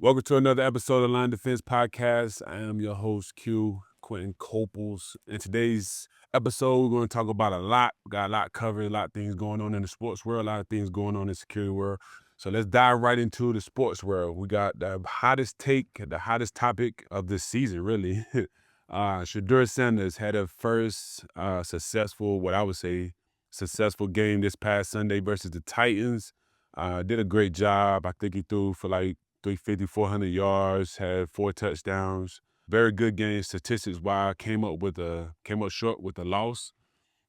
Welcome to another episode of Line Defense Podcast. I am your host, Quinton Coples. In today's episode, we're going to talk about a lot. We got a lot covered, a lot of things going on in the sports world, a lot of things going on in the security world. So let's dive right into the sports world. We got the hottest take, the hottest topic of this season, really. Shedeur Sanders had her first successful, what I would say, successful game this past Sunday versus the Titans. Did a great job. I think he threw for like 350, 400 yards, had 4 touchdowns. Very good game statistics-wise. Came up short with a loss.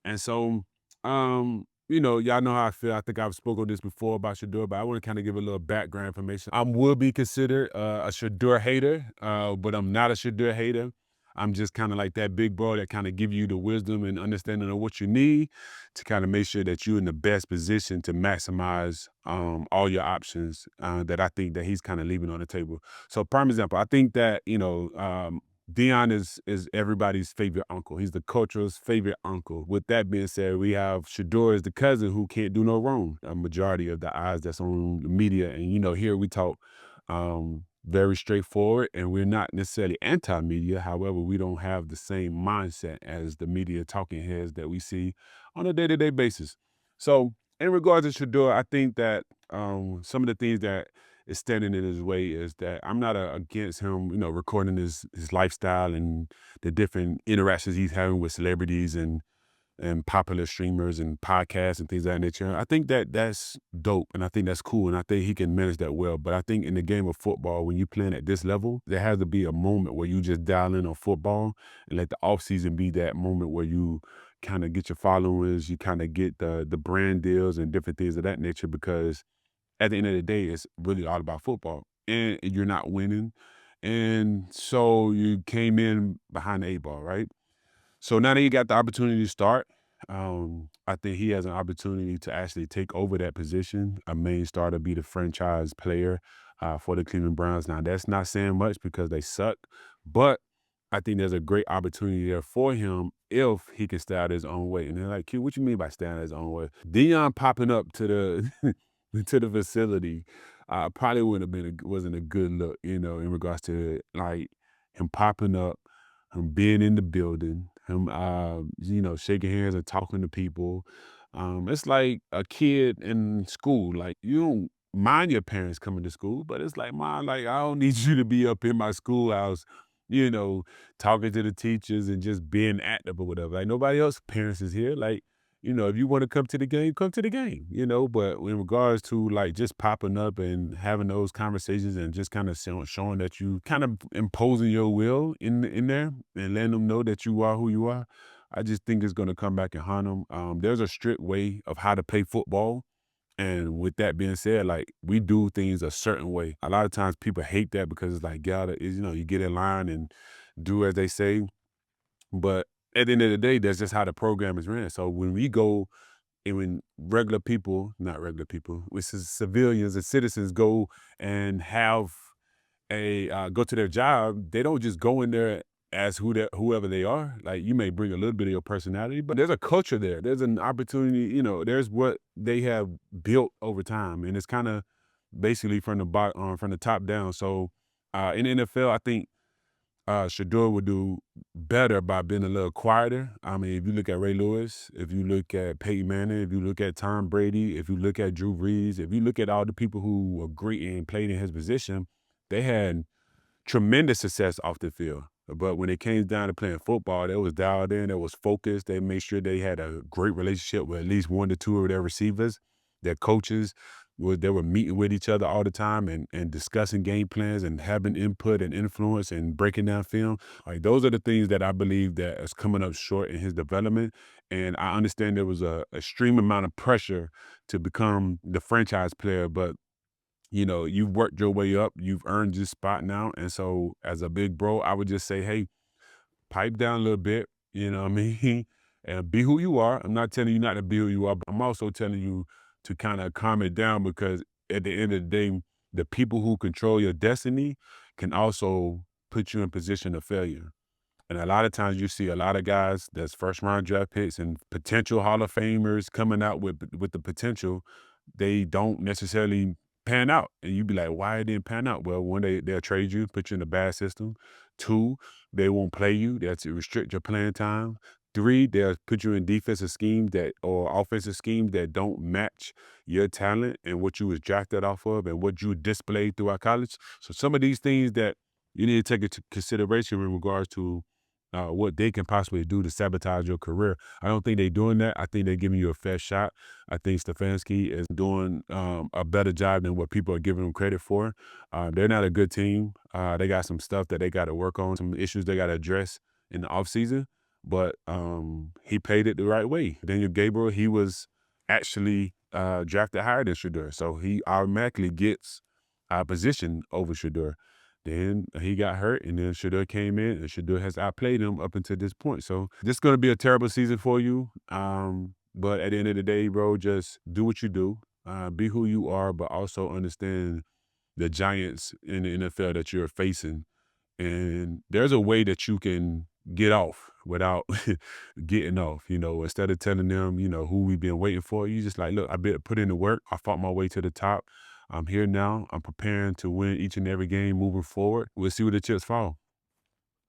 And so, y'all know how I feel. I think I've spoken on this before about Shedeur, but I want to kind of give a little background information. I will be considered a Shedeur hater, but I'm not a Shedeur hater. I'm just kind of like that big bro that kind of give you the wisdom and understanding of what you need to kind of make sure that you're in the best position to maximize all your options that I think that he's kind of leaving on the table. So, prime example, I think that, Dion is everybody's favorite uncle. He's the culture's favorite uncle. With that being said, we have Shedeur is the cousin who can't do no wrong. A majority of the eyes that's on the media. And, here we talk very straightforward, and we're not necessarily anti-media. However, we don't have the same mindset as the media talking heads that we see on a day-to-day basis. So in regards to Shedeur, I think that some of the things that is standing in his way is that I'm not against him, recording his lifestyle and the different interactions he's having with celebrities and popular streamers and podcasts and things of that nature. I think that that's dope, and I think that's cool, and I think he can manage that well. But I think in the game of football, when you playing at this level, there has to be a moment where you just dial in on football and let the offseason be that moment where you kind of get your followers, you kind of get the brand deals and different things of that nature, because at the end of the day, it's really all about football, and you're not winning. And so you came in behind the 8 ball, right? So now that he got the opportunity to start, I think he has an opportunity to actually take over that position, a main starter, be the franchise player for the Cleveland Browns. Now, that's not saying much because they suck, but I think there's a great opportunity there for him if he can stay out his own way. And they're like, Q, what you mean by staying out his own way? Dion popping up to the to the facility probably wasn't a good look, in regards to like him popping up, him being in the building, him shaking hands and talking to people. It's like a kid in school. Like, you don't mind your parents coming to school, but it's like, Mom, like, I don't need you to be up in my schoolhouse, you know, talking to the teachers and just being active or whatever. Like, nobody else parents is here. Like, if you want to come to the game, come to the game, but in regards to like just popping up and having those conversations and just kind of showing that you kind of imposing your will in there and letting them know that you are who you are, I just think it's going to come back and haunt them. There's a strict way of how to play football. And with that being said, like, we do things a certain way. A lot of times people hate that because it's like, you get in line and do as they say. But at the end of the day, that's just how the program is ran. So when we go and when regular people, not regular people, which is civilians and citizens go and have go to their job, they don't just go in there as whoever they are. Like, you may bring a little bit of your personality, but there's a culture there. There's an opportunity, there's what they have built over time. And it's kind of basically from the top down. So in the NFL, I think Shedeur would do better by being a little quieter. I mean, if you look at Ray Lewis, if you look at Peyton Manning, if you look at Tom Brady, if you look at Drew Brees, if you look at all the people who were great and played in his position, they had tremendous success off the field. But when it came down to playing football, they was dialed in, they was focused, they made sure they had a great relationship with at least 1 to 2 of their receivers. Their coaches, they were meeting with each other all the time and discussing game plans and having input and influence and breaking down film. Like, those are the things that I believe that is coming up short in his development. And I understand there was a extreme amount of pressure to become the franchise player, but you've worked your way up, you've earned this spot now. And so as a big bro, I would just say, hey, pipe down a little bit, you know what I mean? And be who you are. I'm not telling you not to be who you are, but I'm also telling you to kind of calm it down, because at the end of the day, the people who control your destiny can also put you in position of failure. And a lot of times you see a lot of guys that's first round draft picks and potential Hall of Famers coming out with the potential. They don't necessarily pan out. And you'd be like, why it didn't pan out? Well, one, they'll trade you, put you in a bad system. Two, they won't play you. They'll restrict your playing time. Three, they'll put you in defensive schemes or offensive schemes that don't match your talent and what you was drafted off of and what you displayed throughout college. So some of these things that you need to take into consideration in regards to what they can possibly do to sabotage your career. I don't think they're doing that. I think they're giving you a fair shot. I think Stefanski is doing a better job than what people are giving him credit for. They're not a good team. They got some stuff that they got to work on, some issues they got to address in the offseason. But he paid it the right way. Daniel Gabriel, he was actually drafted higher than Shedeur. So he automatically gets a position over Shedeur. Then he got hurt, and then Shedeur came in, and Shedeur has outplayed him up until this point. So this is going to be a terrible season for you. But at the end of the day, bro, just do what you do. Be who you are, but also understand the giants in the NFL that you're facing. And there's a way that you can get off without getting off, instead of telling them, who we've been waiting for. You just like, look, I better put in the work. I fought my way to the top. I'm here now. I'm preparing to win each and every game moving forward. We'll see where the chips fall.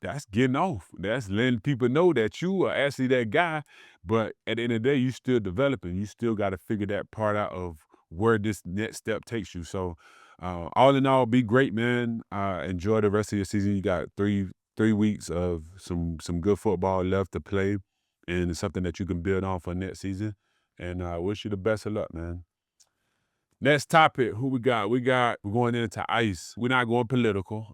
That's getting off. That's letting people know that you are actually that guy. But at the end of the day, you still developing. You still got to figure that part out of where this next step takes you. So all in all, be great, man. Enjoy the rest of your season. You got three weeks of some good football left to play, and it's something that you can build on for next season. And I wish you the best of luck, man. Next topic, who we got? We're going into ICE. We're not going political.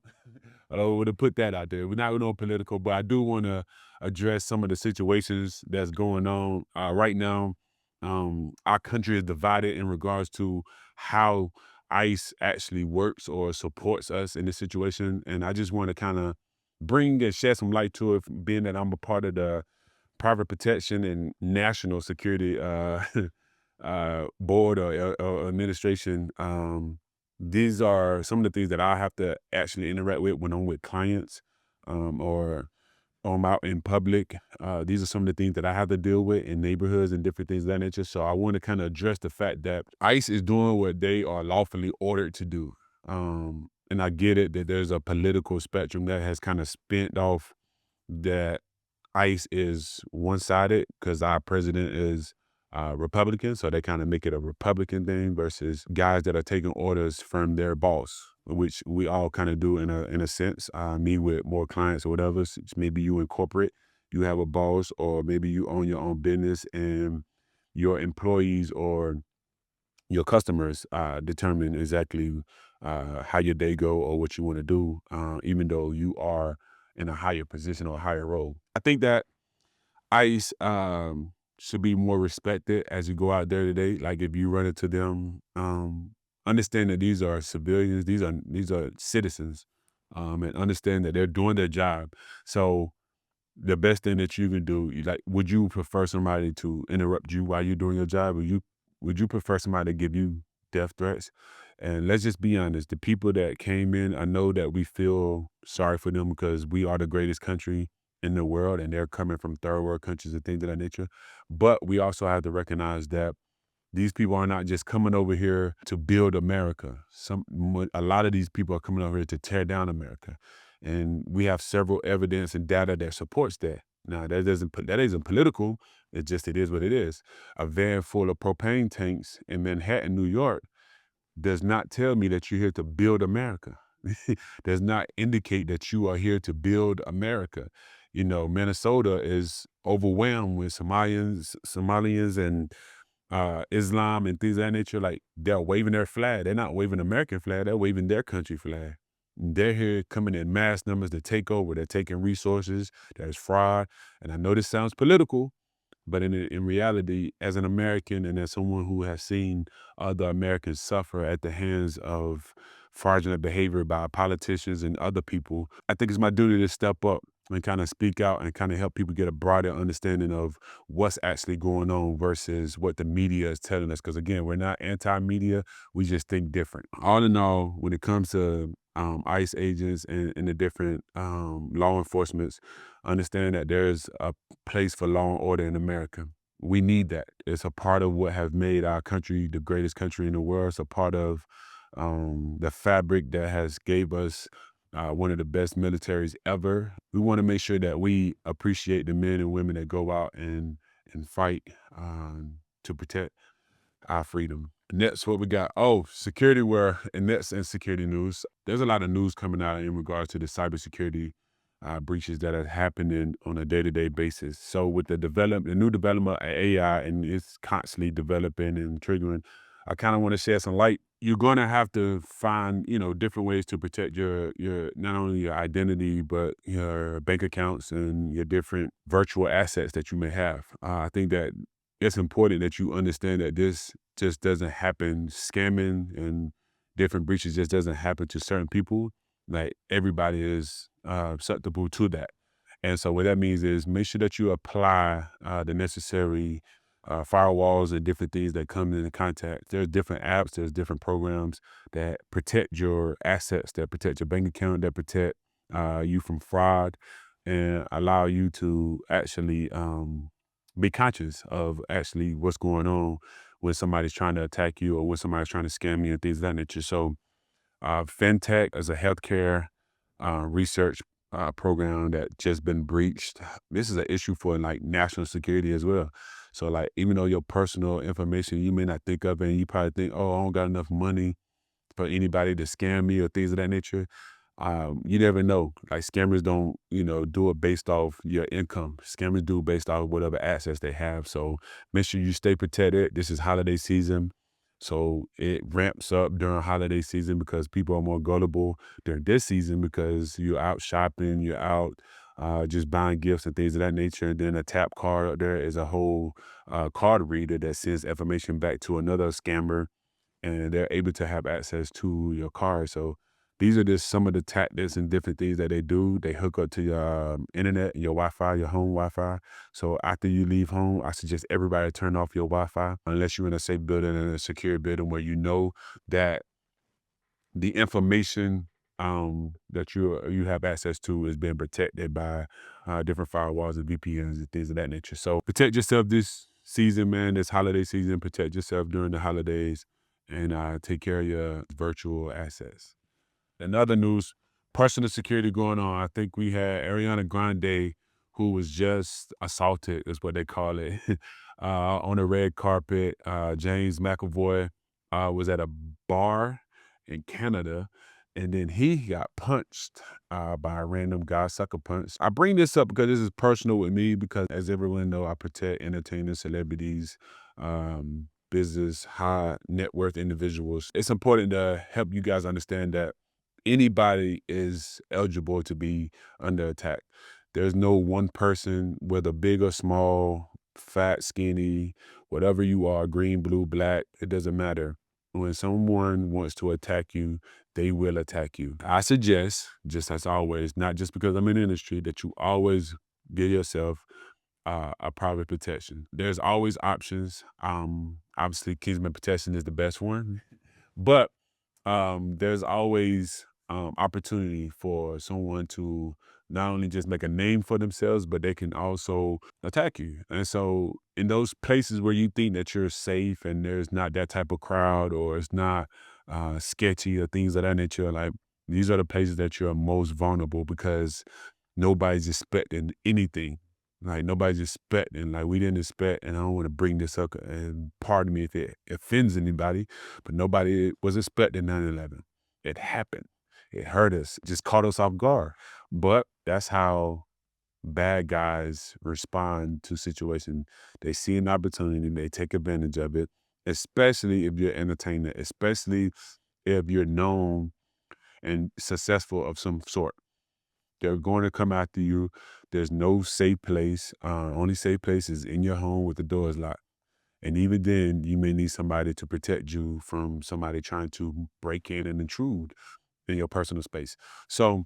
I don't want to put that out there. We're not going political, but I do want to address some of the situations that's going on right now. Our country is divided in regards to how ICE actually works or supports us in this situation. And I just want to kind of bring and shed some light to it, being that I'm a part of the private protection and national security board or administration. These are some of the things that I have to actually interact with when I'm with clients or I'm out in public. These are some of the things that I have to deal with in neighborhoods and different things of that nature. So I want to kind of address the fact that ICE is doing what they are lawfully ordered to do. And I get it that there's a political spectrum that has kind of spent off that ICE is one-sided because our president is Republican, so they kind of make it a Republican thing versus guys that are taking orders from their boss, which we all kind of do in a sense. Me with more clients or whatever, maybe you in corporate, you have a boss, or maybe you own your own business and your employees or your customers determine exactly how your day go or what you want to do, even though you are in a higher position or a higher role. I think that ICE should be more respected as you go out there today. Like if you run into them, understand that these are civilians, these are citizens, and understand that they're doing their job. So the best thing that you can do, would you prefer somebody to interrupt you while you're doing your job, or would you prefer somebody to give you death threats? And let's just be honest, the people that came in, I know that we feel sorry for them because we are the greatest country in the world and they're coming from third world countries and things of that nature. But we also have to recognize that these people are not just coming over here to build America. A lot of these people are coming over here to tear down America. And we have several evidence and data that supports that. Now, that isn't political. It is what it is. A van full of propane tanks in Manhattan, New York, does not tell me that you're here to build America. Does not indicate that you are here to build America. Minnesota is overwhelmed with Somalians and Islam and things of that nature. Like they're waving their flag. They're not waving American flag. They're waving their country flag. They're here coming in mass numbers to take over. They're taking resources. There's fraud. And I know this sounds political, but in reality, as an American and as someone who has seen other Americans suffer at the hands of fraudulent behavior by politicians and other people, I think it's my duty to step up and kind of speak out and kind of help people get a broader understanding of what's actually going on versus what the media is telling us. Because again, we're not anti-media, we just think different. All in all, when it comes to ICE agents and the different law enforcements, understand that there's a place for law and order in America. We need that. It's a part of what has made our country the greatest country in the world. It's a part of the fabric that has gave us one of the best militaries ever. We want to make sure that we appreciate the men and women that go out and fight to protect our freedom. Next, what we got? Oh, security wear, and that's in security news. There's a lot of news coming out in regards to the cybersecurity breaches that are happening on a day-to-day basis. So with the new development of AI, and it's constantly developing and triggering, I kind of want to shed some light. You're going to have to find, different ways to protect your not only your identity but your bank accounts and your different virtual assets that you may have. I think that it's important that you understand that this just doesn't happen. Scamming and different breaches just doesn't happen to certain people. Like everybody is susceptible to that. And so what that means is make sure that you apply the necessary firewalls and different things that come into contact. There's different apps, there's different programs that protect your assets, that protect your bank account, that protect you from fraud and allow you to actually be conscious of actually what's going on when somebody's trying to attack you or when somebody's trying to scam you and things of that nature. So fintech as a healthcare research program that just been breached. This is an issue for like national security as well. So like even though your personal information you may not think of, and you probably think, oh, I don't got enough money for anybody to scam me or things of that nature. You never know. Like scammers don't, do it based off your income. Scammers do based off whatever assets they have. So make sure you stay protected. This is holiday season. So it ramps up during holiday season because people are more gullible during this season because you're out shopping, you're out just buying gifts and things of that nature. And then a tap card up there is a whole card reader that sends information back to another scammer and they're able to have access to your car. So these are just some of the tactics and different things that they do. They hook up to your internet, your Wi-Fi, your home Wi-Fi. So after you leave home, I suggest everybody turn off your Wi-Fi unless you're in a safe building and a secure building where you know that the information that you have access to is being protected by different firewalls and VPNs and things of that nature. So protect yourself this season, man. This holiday season, protect yourself during the holidays, and take care of your virtual assets. In other news, personal security going on. I think we had Ariana Grande, who was just assaulted, is what they call it, on the red carpet. James McAvoy was at a bar in Canada, and then he got punched by a random guy, sucker punch. I bring this up because this is personal with me because, as everyone know, I protect entertainers, celebrities, business, high net worth individuals. It's important to help you guys understand that anybody is eligible to be under attack. There's no one person, whether big or small, fat, skinny, whatever you are, green, blue, black, it doesn't matter. When someone wants to attack you, they will attack you. I suggest, just as always, not just because I'm in the industry, that you always give yourself a private protection. There's always options. Obviously, Kingsman protection is the best one, but there's always opportunity for someone to not only just make a name for themselves, but they can also attack you. And so in those places where you think that you're safe and there's not that type of crowd or it's not sketchy or things of that nature, like these are the places that you're most vulnerable because nobody's expecting anything. Like nobody's expecting, like we didn't expect, and I don't want to bring this up and pardon me if it offends anybody, but nobody was expecting 9/11. It happened. It hurt us, just caught us off guard. But that's how bad guys respond to situations. They see an opportunity, they take advantage of it, especially if you're entertainer, especially if you're known and successful of some sort. They're going to come after you. There's no safe place. Only safe place is in your home with the doors locked. And even then, you may need somebody to protect you from somebody trying to break in and intrude in your personal space. So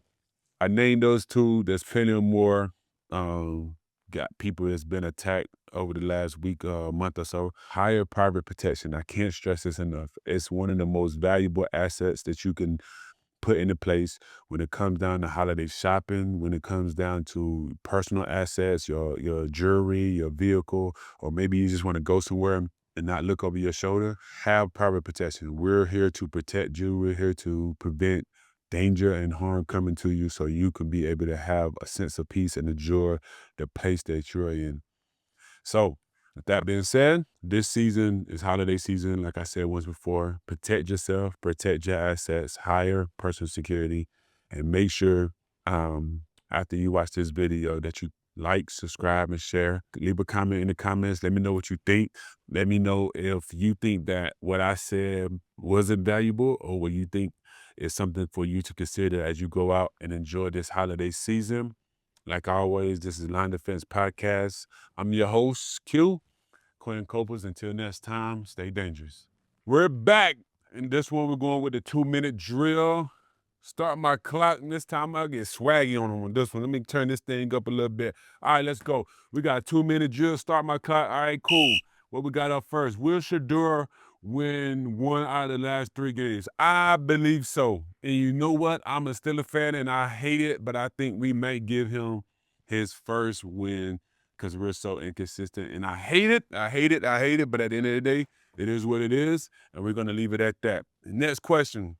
I named those two. There's plenty of more. Got people that's been attacked over the last week, month or so. Hire private protection. I can't stress this enough. It's one of the most valuable assets that you can put into place when it comes down to holiday shopping, when it comes down to personal assets, your jewelry, your vehicle, or maybe you just want to go somewhere. and not look over your shoulder, have private protection. We're here to protect you. We're here to prevent danger and harm coming to you so you can be able to have a sense of peace and enjoy the place that you're in. So, with that being said, this season is holiday season. Like I said once before, protect yourself, protect your assets, hire personal security, and make sure after you watch this video that you like, subscribe, and share. Leave a comment in the comments. Let me know what you think. Let me know if you think that what I said wasn't valuable or what you think is something for you to consider as you go out and enjoy this holiday season. Like always, this is Line Defense Podcast. I'm your host, Q, Quinton Coples. Until next time, stay dangerous. We're back. And this one, we're going with the 2-minute drill. Start my clock, and this time I'll get swaggy on this one. Let me turn this thing up a little bit. All right, let's go. We got a 2-minute drill. Start my clock. All right, cool. What we got up first? Will Shedeur win 1 out of the last 3 games? I believe so. And you know what? I'm still a fan, and I hate it, but I think we might give him his first win because we're so inconsistent. And I hate it. I hate it. I hate it. But at the end of the day, it is what it is, and we're going to leave it at that. Next question.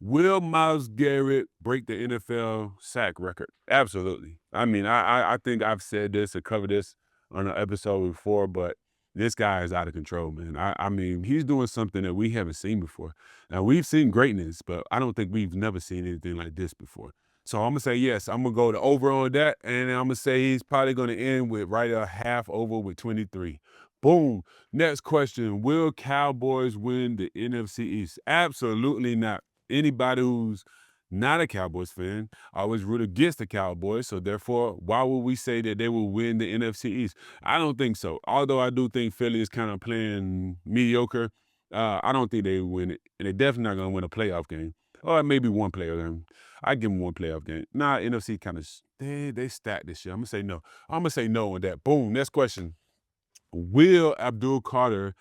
Will Myles Garrett break the NFL sack record? Absolutely. I mean, I think I've said this or covered this on an episode before, but this guy is out of control, man. I mean, he's doing something that we haven't seen before. Now, we've seen greatness, but I don't think we've never seen anything like this before. So I'm going to say yes. I'm going to go to over on that, and I'm going to say he's probably going to end with right a half over with 23. Boom. Next question. Will Cowboys win the NFC East? Absolutely not. Anybody who's not a Cowboys fan always root against the Cowboys. So therefore, why would we say that they will win the NFC East? I don't think so. Although I do think Philly is kind of playing mediocre, I don't think they win it. And they're definitely not going to win a playoff game. Or maybe one playoff game. I give them one playoff game. Nah, NFC kind of, they stacked this year. I'm going to say no. I'm going to say no on that. Boom. Next question. Will Abdul Carter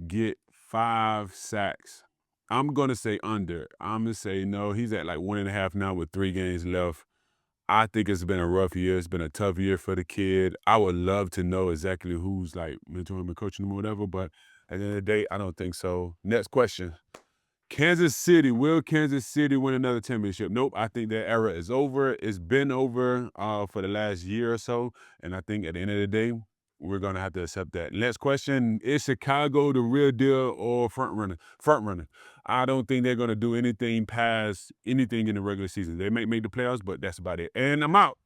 get 5 sacks? I'm going to say under. I'm going to say no. He's at like 1.5 now with 3 games left. I think it's been a rough year. It's been a tough year for the kid. I would love to know exactly who's like mentoring him and coaching him or whatever, but at the end of the day, I don't think so. Next question. Kansas City. Will Kansas City win another championship? Nope. I think that era is over. It's been over for the last year or so, and I think at the end of the day, we're going to have to accept that. Next question. Is Chicago the real deal or front runner? Front runner. I don't think they're going to do anything past anything in the regular season. They may make the playoffs, but that's about it. And I'm out.